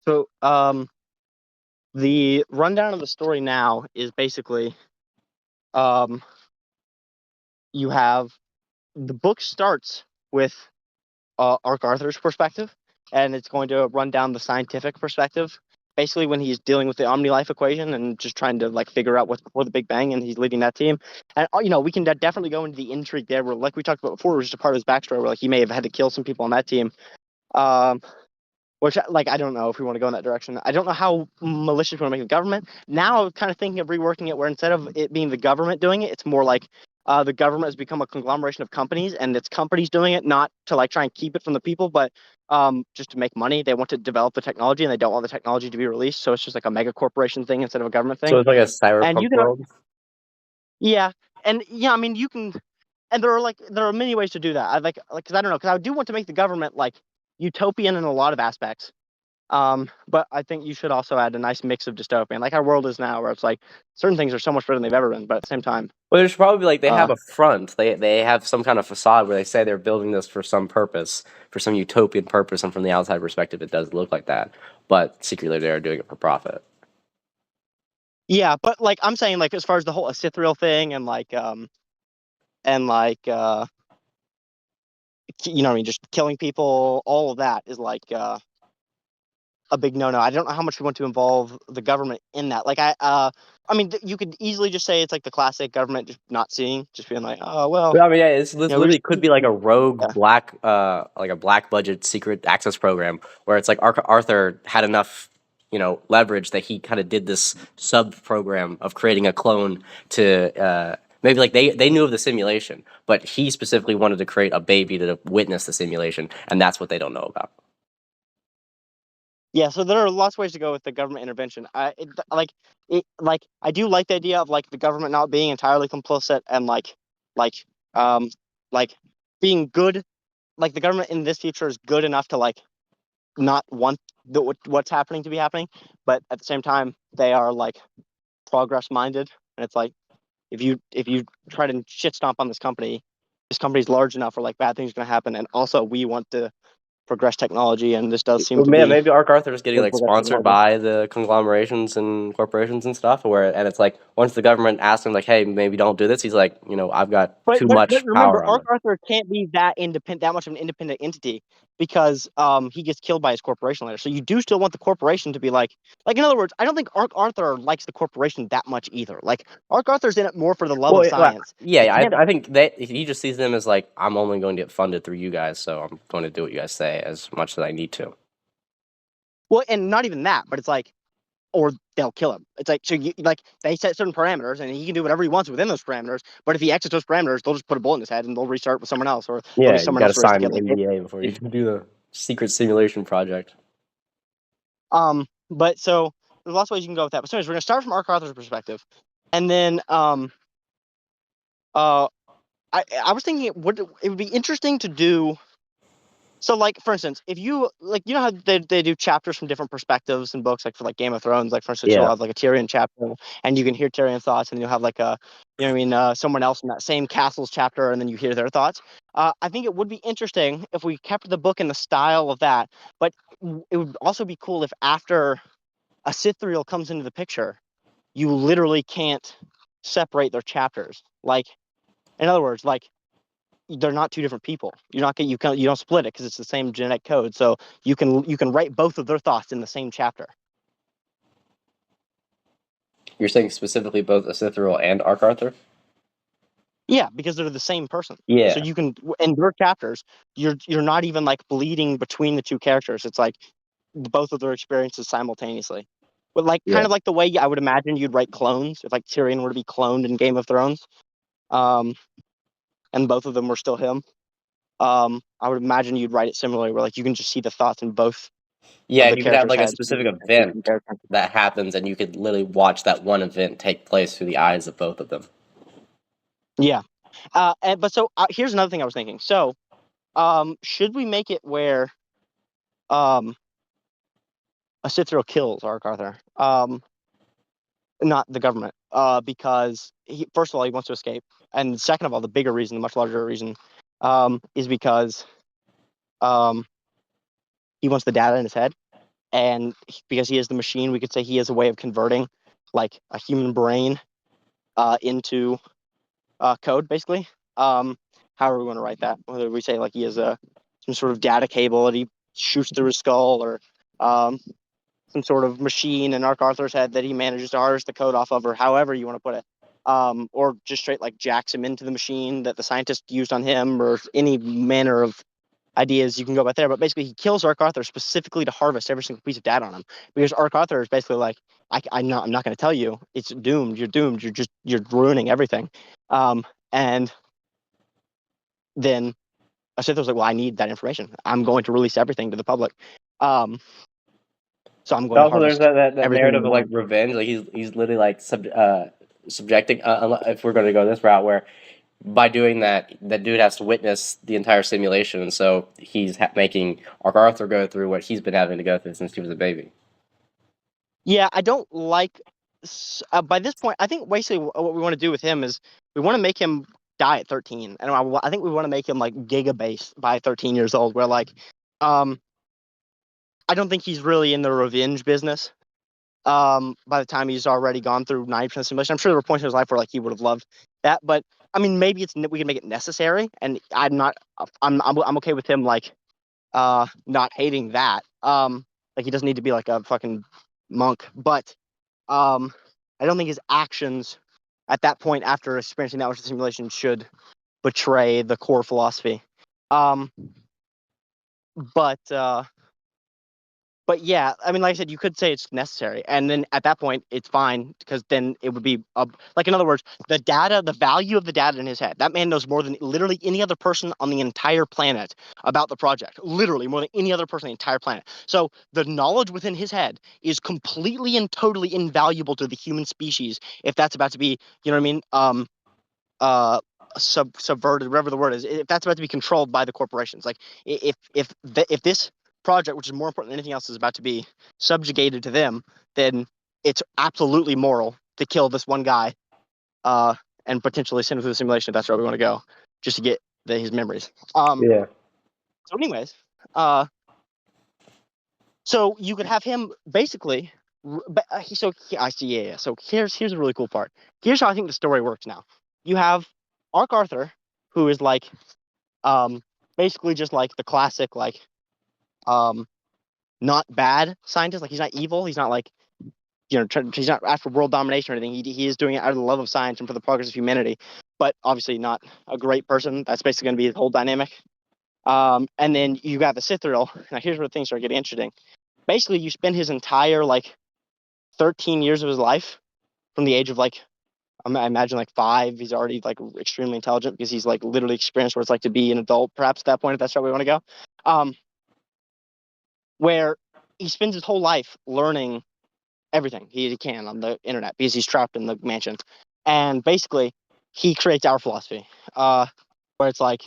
So, the rundown of the story now is basically, um, you have the book starts with ArchArthur's perspective, and it's going to run down the scientific perspective. Basically, when he's dealing with the Omni-life equation and just trying to like figure out what's before the Big Bang, and he's leading that team. And we can definitely go into the intrigue there, where like we talked about before, it was just a part of his backstory, where like he may have had to kill some people on that team. Um, Which, like, I don't know if we want to go in that direction. I don't know how malicious we want to make the government. Now, I'm kind of thinking of reworking it where instead of it being the government doing it, it's more like the government has become a conglomeration of companies, and it's companies doing it, not to like try and keep it from the people, but just to make money. They want to develop the technology, and they don't want the technology to be released. So it's just like a mega corporation thing instead of a government So thing. it's like a And cyberpunk you can, world. yeah, and yeah, I mean, you can, and there are many ways to do that. I like, because I don't know, because I do want to make the government like utopian in a lot of aspects. But I think you should also add a nice mix of dystopian, like our world is now, where it's like certain things are so much better than they've ever been, but at the same time, Well, there should probably be like they uh, have a front. They have some kind of facade where they say they're building this for some purpose, for some utopian purpose, and from the outside perspective, it does look like that. But secretly, they are doing it for profit. yeah. But like I'm saying, like as far as the whole acythrial thing and like what I mean, just killing people, all of that is like a big no-no. I don't know how much we want to involve the government in that. Like I mean, you could easily just say it's like the classic government just not seeing, just being like, oh well, But I mean, yeah, this we're literally just could be like a rogue yeah. black, like a black budget secret access program where it's like Arthur had enough, leverage that he kind of did this sub program of creating a clone to maybe like they knew of the simulation, but he specifically wanted to create a baby to witness the simulation, and that's what they don't know about. Yeah, so there are lots of ways to go with the government intervention. Like I do like the idea of like the government not being entirely complicit and like um like being good. Like the government in this future is good enough to like not want what's happening to be happening, but at the same time they are like progress minded, and it's like if you try to shit stomp on this company's large enough where like bad things are going to happen, and also we want to progress technology, and this does seem Well, to man, be maybe ArchArthur is getting good like progress sponsored technology. by the conglomerations and corporations and stuff, and it's like once the government asks him like, "Hey, maybe don't do this," he's like, "I've got But too but but much remember, power on this." ArchArthur can't be that much of an independent entity because he gets killed by his corporation later. So you do still want the corporation to be like in other words, I don't think ArchArthur likes the corporation that much either. Like ArchArthur's in it more for the love Well, of science. yeah, To yeah, him, I think that he just sees them as like, I'm only going to get funded through you guys, so I'm going to do what you guys say as much as I need to. well, and not even that, but it's like, or they'll kill him. It's like like they set certain parameters, and he can do whatever he wants within those parameters. But if he exits those parameters, they'll just put a bullet in his head, and they'll restart with someone else, or there'll be Yeah, you someone got to else who has to sign kill. an Like, NDA before you can do the secret simulation project. But so there's lots of ways you can go with that. But anyways, we're gonna start from ArchArthur's perspective, and then uh, I was thinking it would be interesting to do. So, like for instance, if you like, you know how they do chapters from different perspectives in books, like for like Game of Thrones. Like for instance, you'll Yeah, have like a Tyrion chapter, and you can hear Tyrion's thoughts, and you'll have like a, someone else in that same castle's chapter, and then you hear their thoughts. I think it would be interesting if we kept the book in the style of that, but it would also be cool if after a acythrial comes into the picture, you literally can't separate their chapters. Like, in other words, like they're not two different people. You're not gonna, you don't split it because it's the same genetic code. So you can write both of their thoughts in the same chapter. you're saying specifically both acythrial and ArchArthur. Yeah, because they're the same person. So Yeah, you can in their chapters, you're not even like bleeding between the two characters. It's like both of their experiences simultaneously. But like kind yeah. of like the way I would imagine you'd write clones if like Tyrion were to be cloned in Game of Thrones. Um, and both of them were still him. I would imagine you'd write it similarly, where like you can just see the thoughts in both Yeah, of and the you could have characters' like a heads. specific event that happens, and you could literally watch that one event take place through the eyes of both of them. Yeah. But so here's another thing I was thinking. So, should we make it where um a Cithro kills ArchArthur? Not the government. Because first of all, he wants to escape, and second of all, the bigger reason, the much larger reason, is because um he wants the data in his head. and because he is the machine, we could say he has a way of converting like a human brain into code, basically. However we want to write that, whether we say like he has some sort of data cable that he shoots through his skull, or um, some sort of machine in ArchArthur's head that he manages to harvest the code off of, or however you want to put it. Or just straight like jacks him into the machine that the scientist used on him, or any manner of ideas you can go about there. But basically, he kills ArchArthur specifically to harvest every single piece of data on him, because ArchArthur is basically like, I'm not going to tell you. It's doomed. You're doomed. You're ruining everything. And then Acythrial's like, well, I need that information. I'm going to release everything to the public. So I'm going to Also, there's harvest that everything narrative you of like want. revenge. Like he's literally like subjecting. If we're going to go this route, where by doing that, that dude has to witness the entire simulation, and so he's making Arthur go through what he's been having to go through since he was a baby. Yeah, I don't like. By this point, I think basically what we want to do with him is we want to make him die at 13, and I think we want to make him like giga-based by 13 years old. Where like, um, I don't think he's really in the revenge business. By the time he's already gone through 90% simulation, I'm sure there were points in his life where like he would have loved that, but I mean, maybe we can make it necessary, and I'm not. I'm okay with him like not hating that. Like he doesn't need to be like a fucking monk, but I don't think his actions at that point after experiencing that much of the simulation should betray the core philosophy. Um, but yeah, I mean, like I said, you could say it's necessary, and then at that point, it's fine, because then it would be like, in other words, the data, the value of the data in his head. That man knows more than literally any other person on the entire planet about the project. Literally more than any other person on the entire planet. So the knowledge within his head is completely and totally invaluable to the human species if that's about to be, you know what I mean? Uh Subverted, whatever the word is, if that's about to be controlled by the corporations. Like if this project, which is more important than anything else, is about to be subjugated to them, then it's absolutely moral to kill this one guy, uh and potentially send him through the simulation if that's where we want to go, just to get his memories. Yeah. So anyways, uh so you could have him basically I see, yeah. So here's a really cool part. Here's how I think the story works now. You have ArchArthur, who is like basically just like the classic like um not bad scientist. Like he's not evil. He's not like, he's not after world domination or anything. He is doing it out of the love of science and for the progress of humanity. But obviously not a great person. That's basically going to be his whole dynamic. And then you got the acythrial. Now here's where things start getting interesting. Basically, you spend his entire like 13 years of his life, from the age of like, I imagine like 5. He's already like extremely intelligent because he's like literally experienced what it's like to be an adult, perhaps at that point, if that's where we want to go. Um, where he spends his whole life learning everything he can on the internet because he's trapped in the mansion. And basically, he creates our philosophy, where it's like,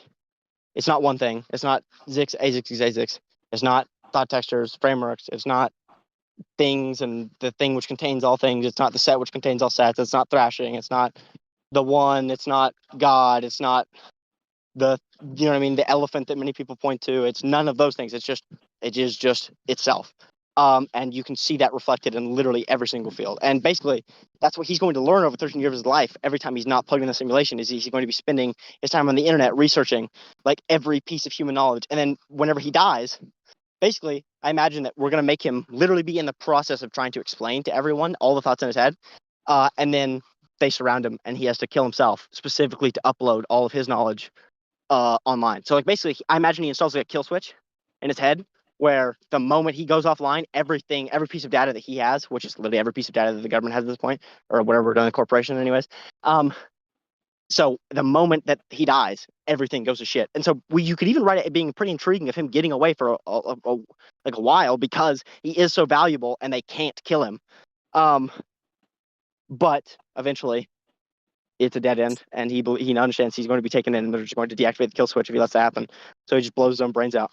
it's not one thing. It's not Zix, AZIX, AZIX. It's not thought textures, frameworks. It's not things and the thing which contains all things. It's not the set which contains all sets. It's not thrashing. It's not the one. It's not God. It's not the, you know what I mean, the elephant that many people point to. It's none of those things. It is just itself. And you can see that reflected in literally every single field. And basically, that's what he's going to learn over 13 years of his life. Every time he's not plugged in the simulation, is he's going to be spending his time on the internet researching like every piece of human knowledge. And then whenever he dies, basically, I imagine that we're going to make him literally be in the process of trying to explain to everyone all the thoughts in his head. And then they surround him, and he has to kill himself specifically to upload all of his knowledge online. So like basically, I imagine he installs like a kill switch in his head, where the moment he goes offline, every piece of data that he has, which is literally every piece of data that the government has at this point, or whatever we're doing, the corporation, anyways. So the moment that he dies, everything goes to shit. And so you could even write it being pretty intriguing of him getting away for like a while, because he is so valuable and they can't kill him. But eventually, it's a dead end, and he understands he's going to be taken in, and they're just going to deactivate the kill switch if he lets that happen. So he just blows his own brains out.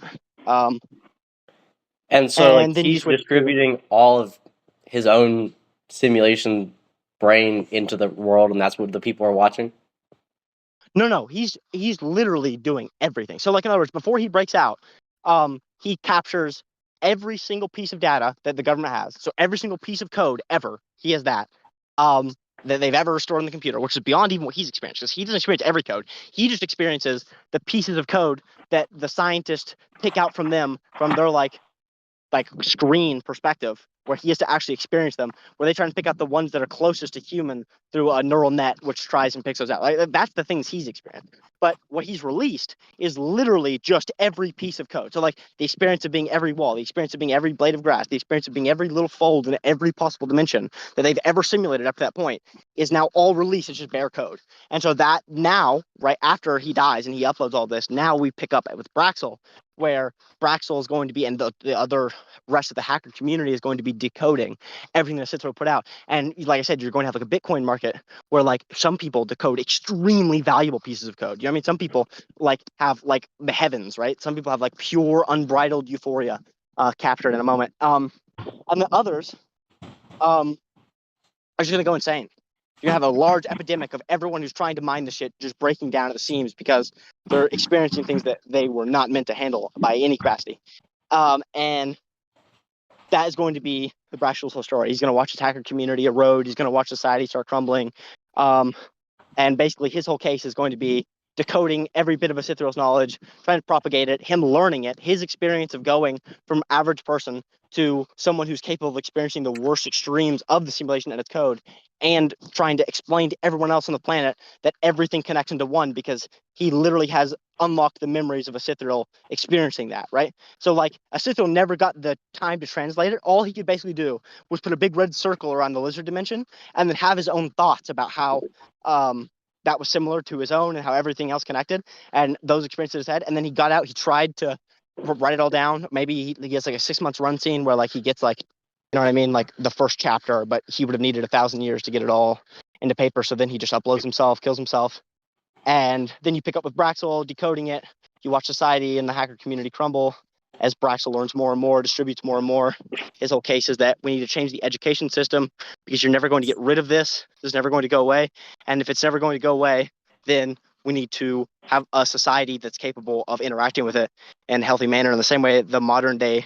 And so, like, And then you he's switch to distributing all of his own simulation brain into the world, and that's what the people are watching. no. He's literally doing everything. So like, in other words, before he breaks out, he captures every single piece of data that the government has. So every single piece of code ever, he has that. That they've ever stored in the computer, which is beyond even what he's experienced, because he doesn't experience every code. He just experiences the pieces of code that the scientists pick out from them from their like screen perspective, where he has to actually experience them, where they try and pick out the ones that are closest to human through a neural net, which tries and picks those out. Like, that's the things he's experienced. But what he's released is literally just every piece of code. So like the experience of being every wall, the experience of being every blade of grass, the experience of being every little fold in every possible dimension that they've ever simulated up to that point is now all released as just bare code. And so that now, right after he dies and he uploads all this, now we pick up with Braxil, where Braxil is going to be, and the other rest of the hacker community is going to be decoding everything that Cithro put out. And like I said, you're going to have like a Bitcoin market where like some people decode extremely valuable pieces of code. You know what I mean? Some people like have like the heavens, right? Some people have like pure unbridled euphoria captured in a moment. And the others are just going to go insane. You're going to have a large epidemic of everyone who's trying to mine the shit just breaking down at the seams because they're experiencing things that they were not meant to handle by any capacity. And that is going to be the Braxil's whole story. He's going to watch his hacker community erode. He's going to watch society start crumbling. And basically, his whole case is going to be decoding every bit of acythrial's knowledge, trying to propagate it, him learning it, his experience of going from average person to someone who's capable of experiencing the worst extremes of the simulation and its code, and trying to explain to everyone else on the planet that everything connects into one because he literally has unlocked the memories of acythrial experiencing that, right? So like acythrial never got the time to translate it. All he could basically do was put a big red circle around the lizard dimension and then have his own thoughts about how that was similar to his own and how everything else connected and those experiences he had. And then he got out, he tried to write it all down. Maybe he gets like a 6 months run scene where like he gets like, you know what I mean? Like the first chapter, but he would have needed 1,000 years to get it all into paper. So then he just uploads himself, kills himself. And then you pick up with Braxil decoding it. You watch society and the hacker community crumble as Braxil learns more and more, distributes more and more. His whole case is that we need to change the education system because you're never going to get rid of this. This is never going to go away. And if it's never going to go away, then we need to have a society that's capable of interacting with it in a healthy manner in the same way the modern day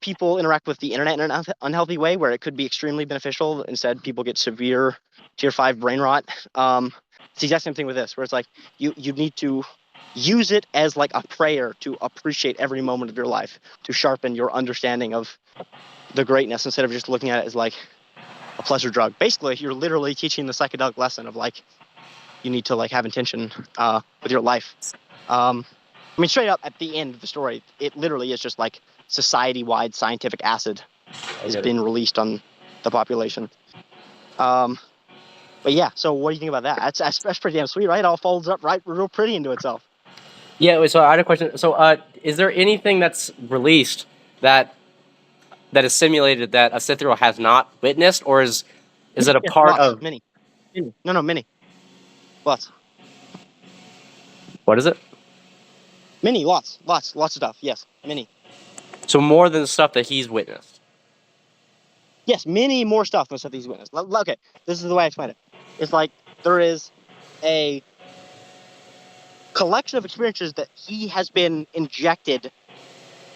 people interact with the internet in an unhealthy way where it could be extremely beneficial. Instead, people get severe tier 5 brain rot. It's the exact same thing with this, where it's like you need to use it as like a prayer to appreciate every moment of your life, to sharpen your understanding of the greatness instead of just looking at it as like a pleasure drug. Basically, you're literally teaching the psychedelic lesson of like you need to like have intention with your life. I mean, straight up at the end of the story, it literally is just like society-wide scientific acid has been released on the population. But yeah, so what do you think about that? That's pretty damn sweet, right? It all folds up right real pretty into itself. Yeah, so I had a question. So, is there anything that's released that is simulated that a Cythrial has not witnessed, or is it a Yeah, part lots, of many. No, many. Lots. what is it? Many, lots of stuff. Yes, many. So more than the stuff that he's witnessed. Yes, many more stuff than stuff he's witnessed. Okay, this is the way I explain it. It's like there is a collection of experiences that he has been injected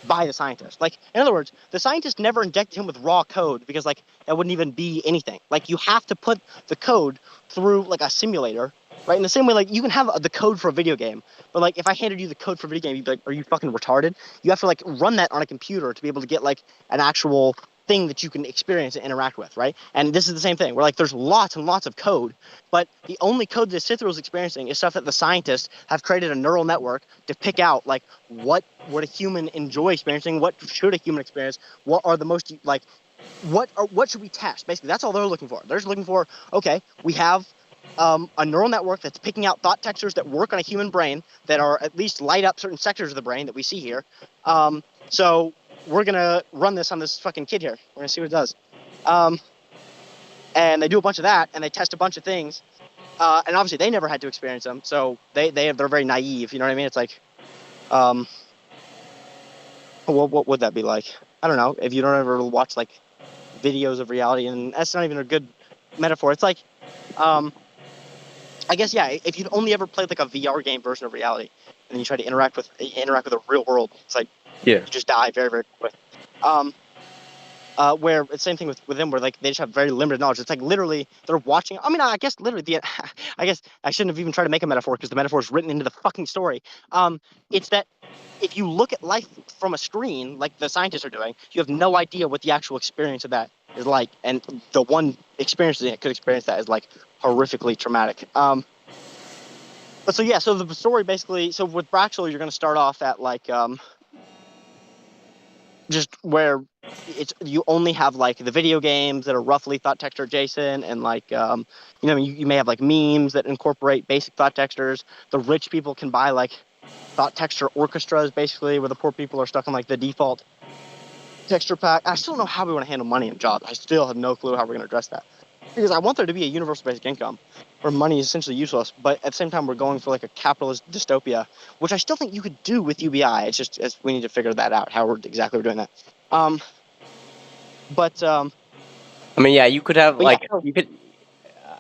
by the scientist. Like, in other words, the scientist never injected him with raw code because, like, that wouldn't even be anything. Like, you have to put the code through, like, a simulator, right? In the same way, like, you can have the code for a video game, but, like, if I handed you the code for a video game, you'd be like, are you fucking retarded? You have to, like, run that on a computer to be able to get, like, an actual thing that you can experience and interact with, right? And this is the same thing, where, like, there's lots and lots of code, but the only code that Cithro is experiencing is stuff that the scientists have created a neural network to pick out, like, what would a human enjoy experiencing? What should a human experience? What are the most, like, what should we test? Basically, that's all they're looking for. They're just looking for, okay, we have a neural network that's picking out thought textures that work on a human brain that are at least light up certain sectors of the brain that we see here. So we're gonna run this on this fucking kid here. We're gonna see what it does. And they do a bunch of that, and they test a bunch of things. And obviously, they never had to experience them, so they're very naive. You know what I mean? It's like, what would that be like? I don't know. If you don't ever watch like videos of reality, and that's not even a good metaphor. It's like, I guess, yeah. If you'd only ever played like a VR game version of reality, and then you try to interact with the real world, it's like Yeah. You just die very, very quick. Um, where it's the same thing with them, where like they just have very limited knowledge. It's like literally they're watching. I mean, I guess literally the. I guess I shouldn't have even tried to make a metaphor because the metaphor is written into the fucking story. It's that if you look at life from a screen, like the scientists are doing, you have no idea what the actual experience of that is like, and the one experience that could experience that is like horrifically traumatic. But so yeah, so the story basically, so with Braxil, you're going to start off at like just where it's you only have like the video games that are roughly thought texture adjacent, and like you may have like memes that incorporate basic thought textures. The rich people can buy like thought texture orchestras, basically, where the poor people are stuck on like the default texture pack. I still don't know how we want to handle money in jobs. I still have no clue how we're going to address that, because I want there to be a universal basic income where money is essentially useless, but at the same time we're going for like a capitalist dystopia, which I still think you could do with UBI. It's just we need to figure that out, how we're doing that. Um, but I mean, yeah, you could have but yeah, like you could.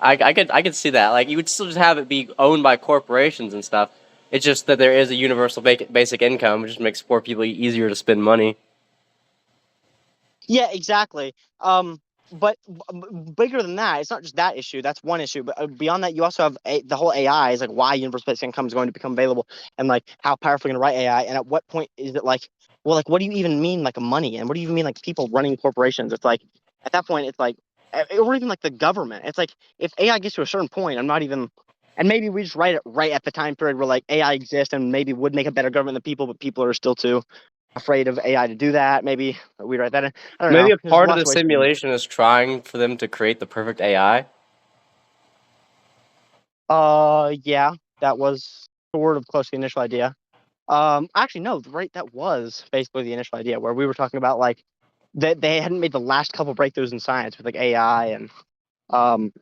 I could see that. Like you would still just have it be owned by corporations and stuff. It's just that there is a universal basic income, which just makes poor people easier to spend money. yeah, exactly. But bigger than that, it's not just that issue. That's one issue. But beyond that, you also have the whole AI is like why universal basic income is going to become available, and like how powerful you're going to write AI, and at what point is it like, well, like what do you even mean like money, and what do you even mean like people running corporations? It's like at that point, it's like, or even like the government. It's like if AI gets to a certain point, I'm not even. And maybe we just write it right at the time period where like AI exists and maybe would make a better government than people, but people are still too afraid of AI to do that. Maybe we write that in. I don't Maybe know. a There's part of lots the of ways to do it. simulation is trying for them to create the perfect AI. Yeah, that was sort of close to the initial idea. Actually, no, right, that was basically the initial idea where we were talking about like that they hadn't made the last couple breakthroughs in science with like AI and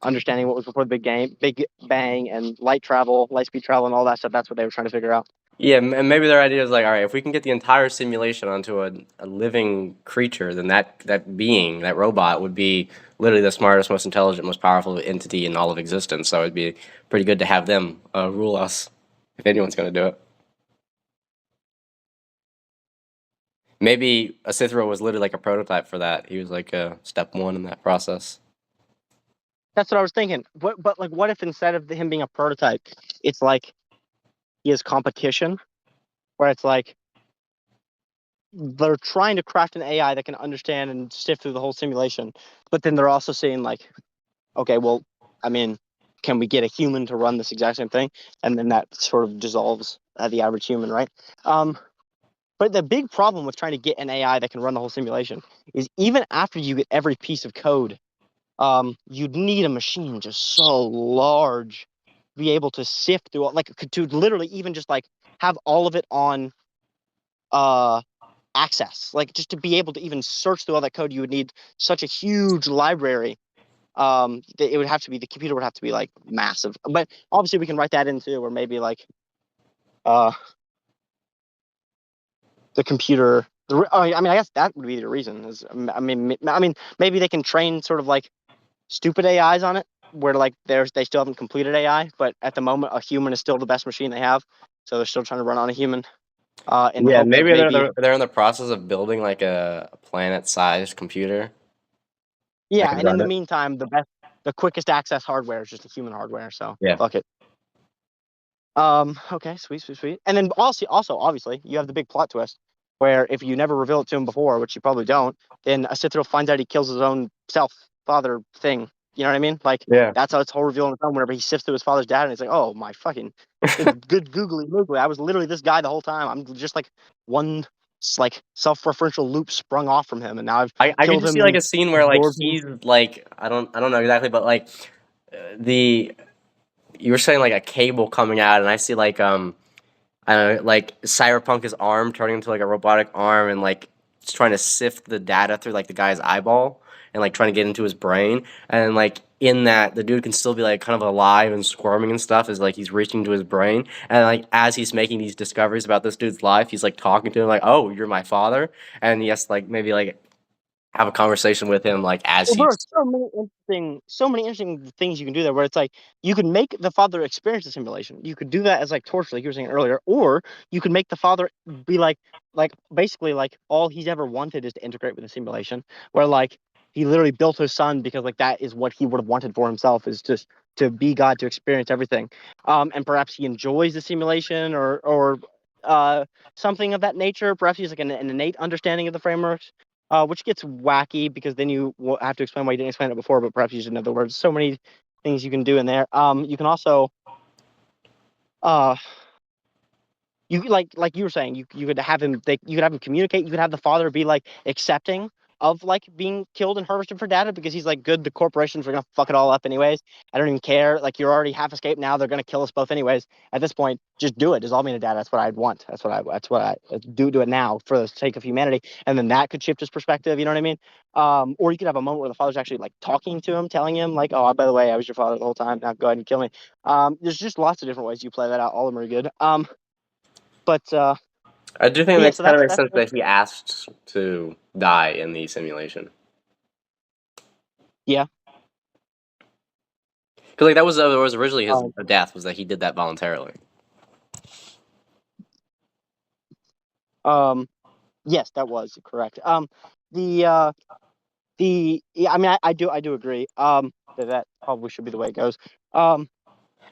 understanding what was before the Big Bang, and light travel, light speed travel, and all that stuff. That's what they were trying to figure out. Yeah, and maybe their idea is like, all right, if we can get the entire simulation onto a living creature, then that being, that robot, would be literally the smartest, most intelligent, most powerful entity in all of existence. So it'd be pretty good to have them rule us, if anyone's going to do it. Maybe Acythrial was literally like a prototype for that. He was like step one in that process. That's what I was thinking. But like, what if instead of him being a prototype, it's like he has competition, where it's like they're trying to craft an AI that can understand and sift through the whole simulation, but then they're also saying like, okay, well, I mean, can we get a human to run this exact same thing? And then that sort of dissolves the average human, right? Um, but the big problem with trying to get an AI that can run the whole simulation is even after you get every piece of code, you'd need a machine just so large to be able to sift through, like, to literally even just like have all of it on uh access, like just to be able to even search through all that code. You would need such a huge library. It would have to be, the computer would have to be like massive, but obviously we can write that into, or maybe like uh the computer I mean, I guess that would be the reason is, I mean maybe they can train sort of like stupid AIs on it, where like they still haven't completed AI, but at the moment a human is still the best machine they have, so they're still trying to run on a human, in the Yeah, hopes of maybe they're maybe. they're in the process of building like a planet-sized computer that Yeah, can and in run the it. meantime, the quickest access hardware is just a human hardware, so Yeah. fuck it. Okay, sweet, sweet, sweet. And then also, obviously, you have the big plot twist where if you never reveal it to him before, which you probably don't, then Acythrial finds out he kills his own self, father thing. You know what I mean? Like Yeah. that's how it's whole reveal on its own. Whenever he sifts through his father's dad, and he's like, "Oh my fucking good googly moogly! I was literally this guy the whole time. I'm just like one like self-referential loop sprung off from him, and now I've I could killed just him see like and a scene where like absorbed him." he's like I don't know exactly, but like the you were saying like a cable coming out, and I see like I don't know, like Cyberpunk's arm turning into like a robotic arm, and like just trying to sift the data through like the guy's eyeball and like trying to get into his brain, and like in that the dude can still be like kind of alive and squirming and stuff as like he's reaching to his brain, and like as he's making these discoveries about this dude's life, he's like talking to him like, oh, you're my father, and yes, like maybe like have a conversation with him like as Well, there are he's. so many interesting things you can do there. Where it's like you can make the father experience the simulation. You could do that as like torture, like you were saying earlier, or you could make the father be like basically like all he's ever wanted is to integrate with the simulation. Where like he literally built his son because like that is what he would have wanted for himself, is just to be God, to experience everything. And perhaps he enjoys the simulation or something of that nature. Perhaps he's like an innate understanding of the frameworks, which gets wacky because then you will have to explain why you didn't explain it before, but perhaps use another word. So many things you can do in there. You can also, uh, you like you were saying, you could have him, you could have him communicate. You could have the father be like accepting of like being killed and harvested for data because he's like, good, the corporations are gonna fuck it all up anyways. I don't even care. Like you're already half escaped now. They're gonna kill us both anyways. At this point, just do it. Dissolve me into data. That's what I'd want. That's what I do it now for the sake of humanity. And then that could shift his perspective. You know what I mean? Or you could have a moment where the father's actually like talking to him, telling him like, oh, by the way, I was your father the whole time. Now go ahead and kill me. There's just lots of different ways you play that out. All of them are good. But I do think it yeah, makes so kind of that's makes sense that he asked to die in the simulation. yeah. Because like that was originally his Um, death was that he did that voluntarily. um, yes, that was correct. The yeah, I mean, I do agree. That probably should be the way it goes. Um,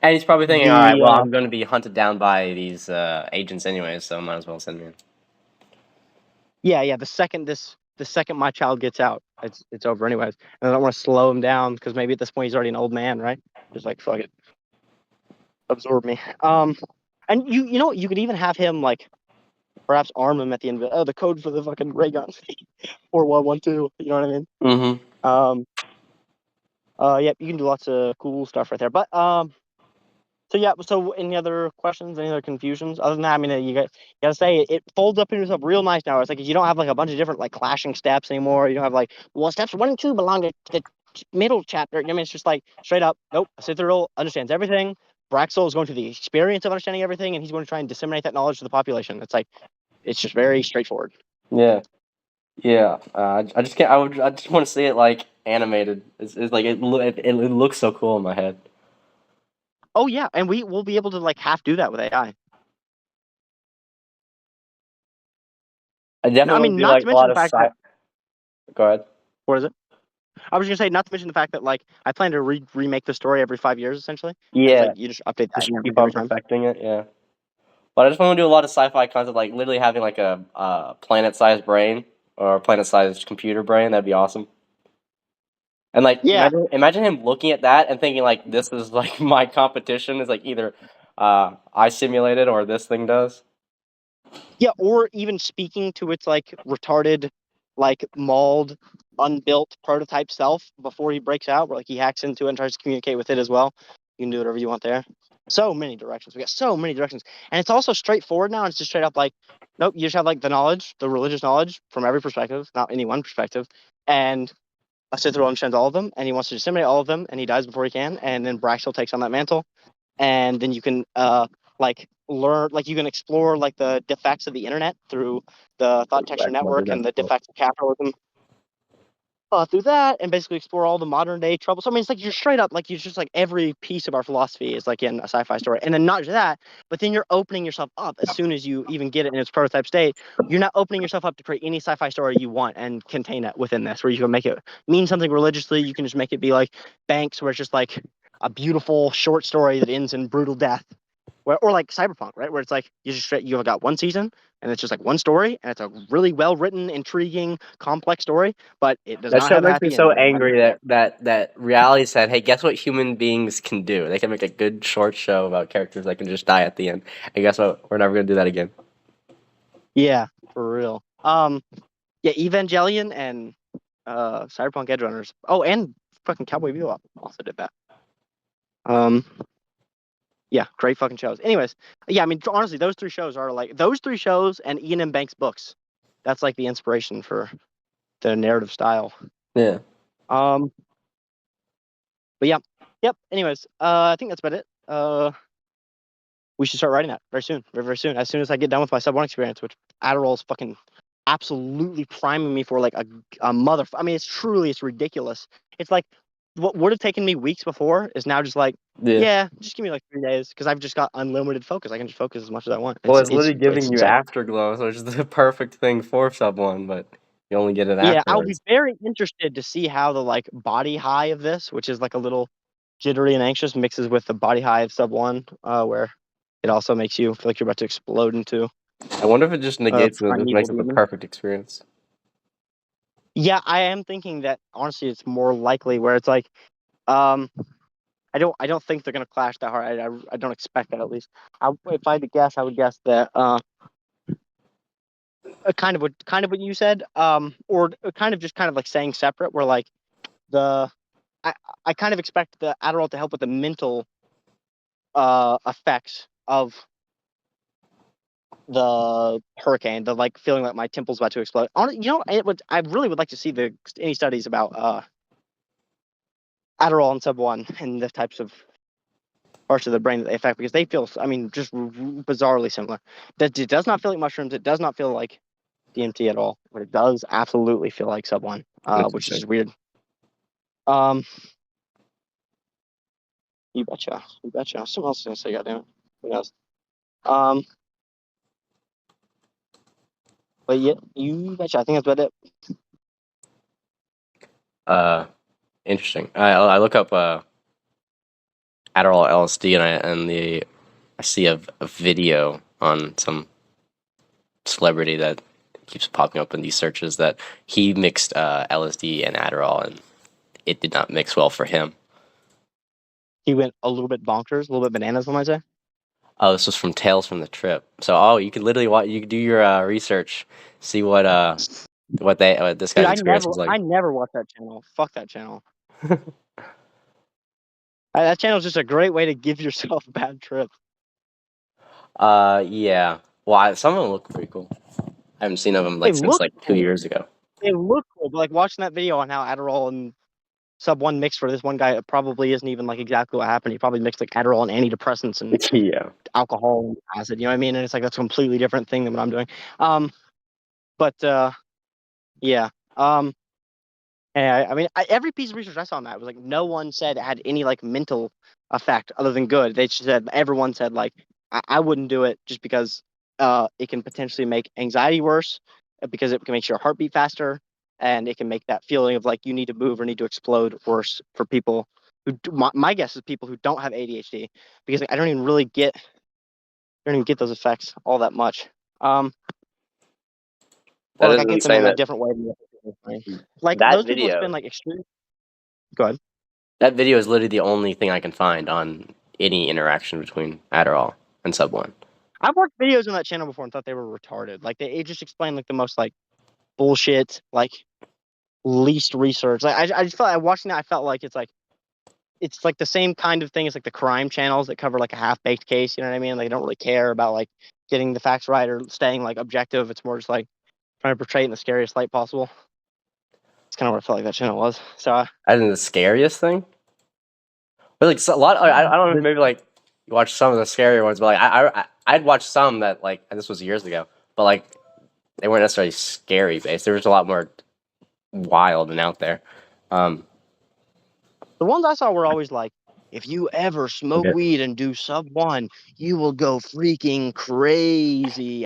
And he's probably thinking, all right, the well, I'm going to be hunted down by these agents anyways, so might as well send me in. yeah, the second my child gets out, it's over anyways. And I don't want to slow him down because maybe at this point he's already an old man, right? Just like fuck it, absorb me. And you know you could even have him like perhaps arm him at the end of it. Oh, the code for the fucking ray gun, 4112. You know what I mean? Mm-hmm. Um, yeah, you can do lots of cool stuff right there. But so yeah, so any other questions, any other confusions? Other than that, I mean, you gotta say it folds up into itself real nice now. It's like you don't have like a bunch of different like clashing steps anymore. You don't have like, well, steps 1 and 2 belong to the middle chapter. I mean, it's just like straight up. Nope, acythrial understands everything. Braxil is going through the experience of understanding everything, and he's going to try and disseminate that knowledge to the population. It's like it's just very straightforward. Yeah. Yeah. I just can't. I just want to see it like animated. It's like it looks so cool in my head. Oh yeah, and we will be able to like half do that with AI. I No, I definitely want mean, to do not to like a mention lot the of fact that Go ahead. what is it? I was gonna say, not to mention the fact that like I plan to remake the story every 5 years essentially, and it's Yeah. like you just update that Just and keep every on time. perfecting it. Yeah. But I just want to do a lot of sci-fi content, like literally having like a planet-sized brain or a planet-sized computer brain. That'd be awesome. And like, Yeah, imagine him looking at that and thinking like, this is like my competition. Is like either I simulate it or this thing does. yeah, or even speaking to its like retarded, like mauled, unbuilt prototype self before he breaks out, where like he hacks into it and tries to communicate with it as well. You can do whatever you want there. So many directions. We got so many directions, and it's also straightforward now. It's just straight up like, nope, you just have like the knowledge, the religious knowledge from every perspective, not any one perspective, and a Sith Lord understands all of them, and he wants to disseminate all of them, and he dies before he can, and then Braxil takes on that mantle, and then you can like learn, like you can explore like the defects of the internet through the thought texture network and the defects of capitalism through that, and basically explore all the modern day troubles. So I mean, it's like you're straight up like you're just like every piece of our philosophy is like in a sci-fi story, and then not just that, but then you're opening yourself up as soon as you even get it in its prototype state. You're not opening yourself up to create any sci-fi story you want and contain it within this, where you can make it mean something religiously. You can just make it be like Banks, where it's just like a beautiful short story that ends in brutal death, or like Cyberpunk, right? Where it's like you've got one season and it's just like one story and it's a really well written, intriguing, complex story, but it does That not show have a makes me happy so ending. angry that reality said, "Hey, guess what human beings can do? They can make a good short show about characters that can just die at the end. And guess what? We're never gonna do that again." Yeah, for real. Yeah, Evangelion and Cyberpunk Edge Runners. Oh, and fucking Cowboy Bebop also did that. Um, yeah, great fucking shows. Anyways, yeah, I mean, honestly, those three shows and Ian M. Banks' books. That's like the inspiration for the narrative style. Yeah. Um, but yeah, yep. Anyways, I think that's about it. We should start writing that very soon, very, very soon. As soon as I get done with my sub one experience, which Adderall's fucking absolutely priming me for like a mother. I mean, it's ridiculous. It's like what would have taken me weeks before is now just like, Yeah. yeah, just give me like 3 days because I've just got unlimited focus. I can just focus as much as I want. Well, It's it's it's literally it's giving you insane. afterglow, so it's the perfect thing for sub one, but you only get it Yeah, I'll be afterwards. very interested to see how the like body high of this, which is like a little jittery and anxious, mixes with the body high of sub one, where it also makes you feel like you're about to explode into I wonder if it just negates it, just primeval makes it the demon. perfect experience. Yeah, I am thinking that honestly, it's more likely where it's like, um, I don't think they're gonna clash that hard. I don't expect that at least. If I had to guess, I would guess that kind of what you said, or kind of just kind of like saying separate, where like the I I kind of expect the Adderall to help with the mental effects of the hurricane, the like feeling like my temple's about to explode. I really would like to see any studies about Adderall and sub one and the types of parts of the brain that they affect because they feel, I mean, just bizarrely similar. That it does not feel like mushrooms. It does not feel like DMT at all, but it does absolutely feel like sub one, which is Interesting. just weird. Um, you betcha, you betcha. Someone else is gonna say, goddamn it, who knows? Um, but yeah, you betcha. I think that's about it. Uh, Interesting. I look up Adderall LSD I see a video on some celebrity that keeps popping up in these searches that he mixed LSD and Adderall and it did not mix well for him. He went a little bit bonkers, a little bit bananas, I might say. Oh, this was from Tales from the Trip. So, you could literally you could do your research, see what this Dude, guy's experience was like. I never watch that channel. Fuck that channel. That channel is just a great way to give yourself a bad trip. Yeah. Well, some of them look pretty cool. I haven't seen them They like since look like two cool. years ago. They look cool, but like watching that video on how Adderall and sub one mixed for this one guy, it probably isn't even like exactly what happened. He probably mixed like Adderall and antidepressants and Yeah. alcohol and acid. You know what I mean? And it's like that's a completely different thing than what I'm doing. But yeah. I mean, every piece of research I saw on that was like no one said it had any like mental effect other than good. They just said everyone said like I wouldn't do it just because it can potentially make anxiety worse because it can make your heart beat faster and it can make that feeling of like you need to move or need to explode worse for people my guess is people who don't have ADHD because like, I don't even get those effects all that much. Or That like I isn't get them insane in a that different way than the brain. Like that those people that spend video like extreme. Go ahead. that video is literally the only thing I can find on any interaction between Adderall and Sub One. I've watched videos on that channel before and thought they were retarded. Like it just explained like the most like bullshit, like least research. Like I just felt like watching that, I felt like it's like the same kind of thing as like the crime channels that cover like a half baked case. You know what I mean? Like they don't really care about like getting the facts right or staying like objective. It's more just like trying to portray it in the scariest light possible. It's kind of what I felt like that channel was. So I think the scariest thing, but like a lot. I don't know if maybe like you watch some of the scarier ones, but like I'd watch some that like and this was years ago, but like they weren't necessarily scary based. There was a lot more wild and out there. Um, the ones I saw were always like, if you ever smoke okay. weed and do sub one, you will go freaking crazy.